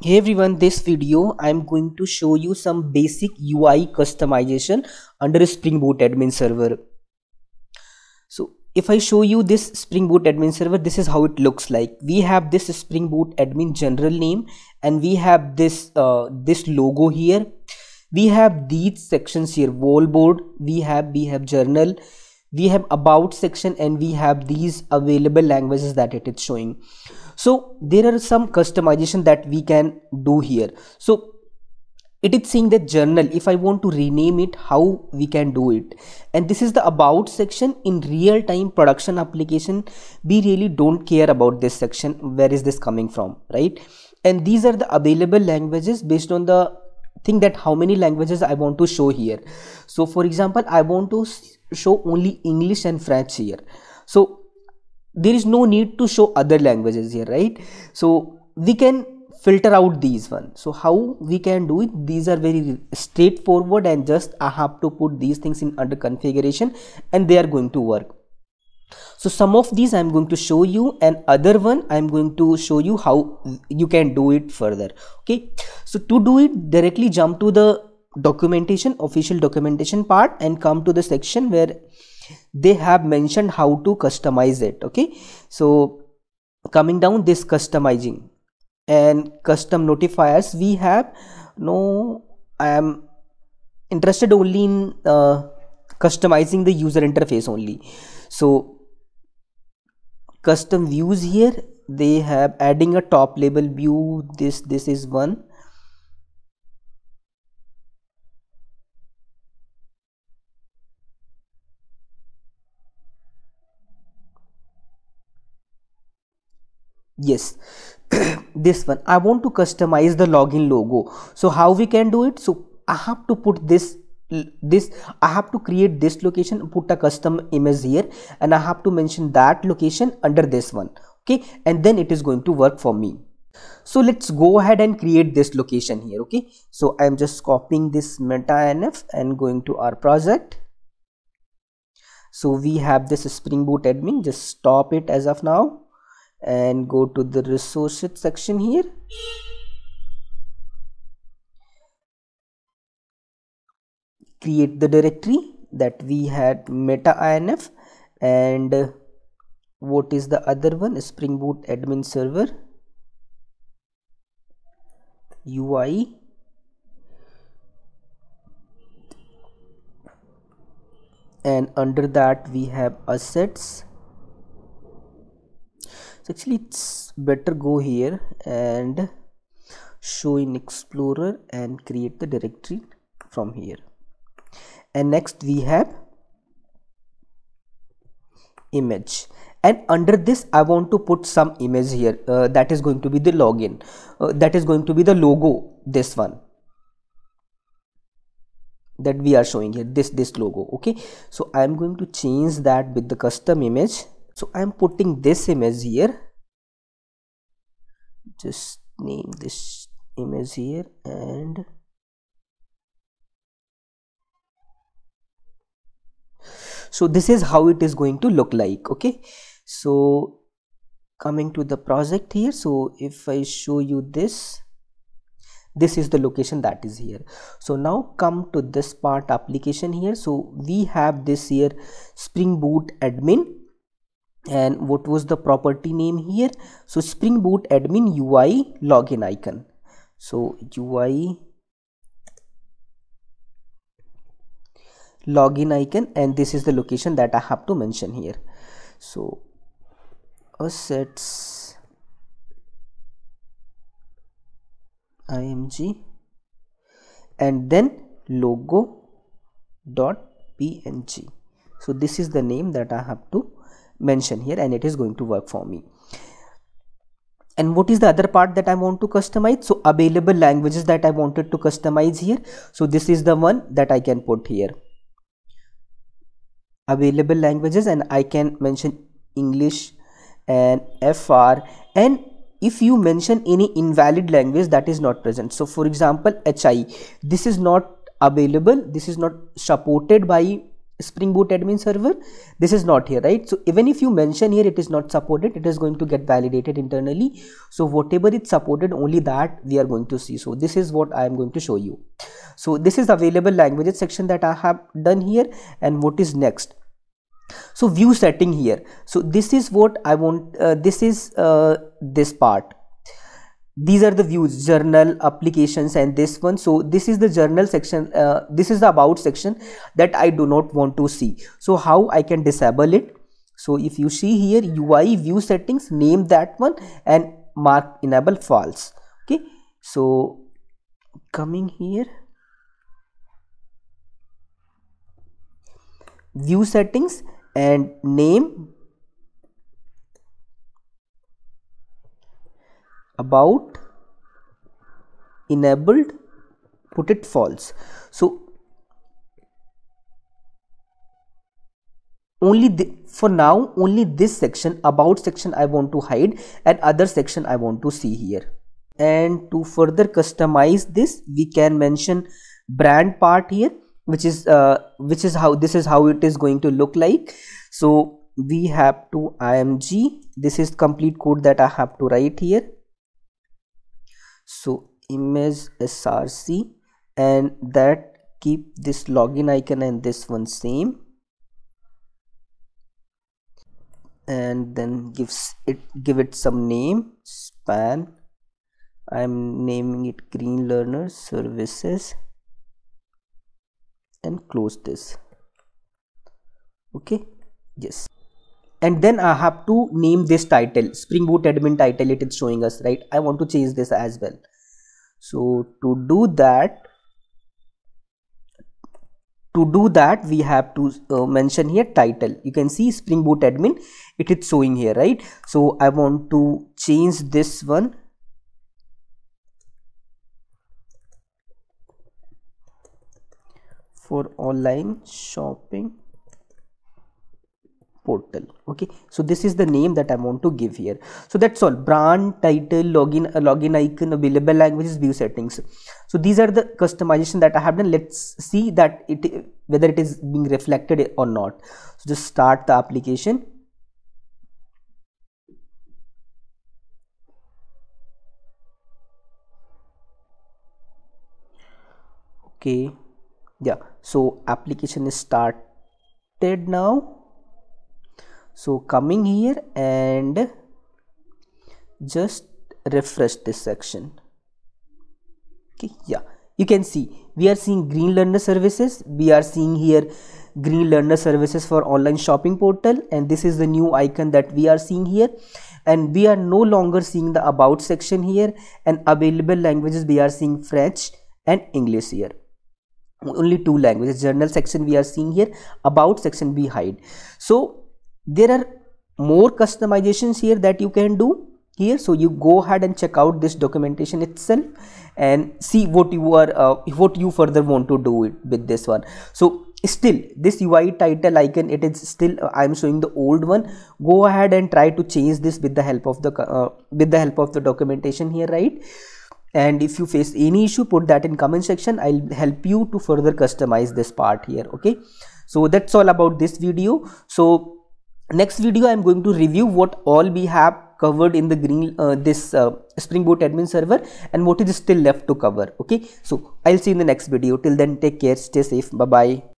Hey everyone, this video I'm going to show you some basic UI customization under Spring Boot admin server. So if I show you this Spring Boot admin server, this is how it looks like. We have this Spring Boot admin general name and we have this logo here. We have these sections here: wallboard, we have journal, we have about section, and we have these available languages that it is showing. So there are some customization that we can do here. So it is saying that journal, if I want to rename it, how we can do it. And this is the about section. In real time production application, we really don't care about this section, where is this coming from, right? And these are the available languages based on the thing that how many languages I want to show here. So for example, I want to show only English and French here. So there is no need to show other languages here, right? So we can filter out these ones. So how we can do it? These are very straightforward, and just I have to put these things in under configuration and they are going to work. So some of these I'm going to show you, and other one I'm going to show you how you can do it further. Okay, so to do it, directly jump to the documentation, official documentation part, and come to the section where they have mentioned how to customize it. Okay, so coming down this customizing and custom notifiers, we have I am interested only in customizing the user interface only. So custom views, here they have adding a top level view. This is one. Yes, this one I want to customize the login logo. So how we can do it? So I have to put this I have to create this location, put a custom image here, and I have to mention that location under this one. Okay, and then it is going to work for me. So let's go ahead and create this location here. Okay, so I'm just copying this meta-nf and going to our project. So we have this Spring Boot admin, just stop it as of now and go to the resources section here. Create the directory that we had meta-inf, and what is the other one? Spring Boot admin server UI, and under that we have assets. So actually it's better go here and show in Explorer and create the directory from here. And next we have image, and under this I want to put some image here, that is going to be the login, that is going to be the logo, this one that we are showing here, this logo. Okay, so I am going to change that with the custom image. So I am putting this image here, just name this image here, and so this is how it is going to look like. Okay, so coming to the project here, so if I show you this is the location that is here. So now come to this part, application here. So we have this here, Spring Boot admin, and what was the property name here? So Spring Boot admin UI login icon. So UI login icon, and this is the location that I have to mention here. So assets img, and then logo dot png. So this is the name that I have to mention here, and it is going to work for me. And what is the other part that I want to customize? So available languages that I wanted to customize here. So this is the one that I can put here, available languages, and I can mention English and FR. And if you mention any invalid language, that is not present. So for example, HI, this is not available, this is not supported by Spring Boot admin server, this is not here, right? So even if you mention here it is not supported, it is going to get validated internally. So whatever is supported, only that we are going to see. So this is what I am going to show you. So this is available languages section that I have done here. And what is next? So view setting here. So this is what I want. This is this part. These are the views, journal, applications, and this one. So this is the journal section. This is the about section that I do not want to see. So how I can disable it? So if you see here, UI view settings, name that one and mark enable false. Okay. So coming here, view settings and name about enabled, put it false. So only for now, only this section, about section, I want to hide, and other section I want to see here. And to further customize this, we can mention brand part here, which is how this is how it is going to look like. So we have to img, this is complete code that I have to write here. So image src, and that keep this login icon and this one same, and then give it some name, span. I'm naming it Green Learner Services, and close this. Okay, yes. And then I have to name this title, Spring Boot admin title. It is showing us, right? I want to change this as well. So to do that, we have to mention here title. You can see Spring Boot admin, it is showing here, right? So I want to change this one for online shopping portal. Okay, so this is the name that I want to give here. So that's all. Brand, title, login icon, available languages, view settings. So these are the customization that I have done. Let's see that whether it is being reflected or not. So just start the application. Okay, yeah, so application is started now. So coming here and just refresh this section. Okay, yeah, you can see we are seeing Green Learner Services. We are seeing here Green Learner Services for online shopping portal, and this is the new icon that we are seeing here. And we are no longer seeing the about section here, and available languages we are seeing French and English here. Only two languages. Journal section we are seeing here, about section we hide. So there are more customizations here that you can do here. So you go ahead and check out this documentation itself and see what you further want to do with this one. So still this UI title icon, it is still I'm showing the old one. Go ahead and try to change this with the help of the documentation here, right? And if you face any issue, put that in comment section. I'll help you to further customize this part here. Okay, so that's all about this video. So next video I'm going to review what all we have covered in the Spring Boot admin server and what is still left to cover. Okay, so I'll see you in the next video. Till then, take care, stay safe, bye bye.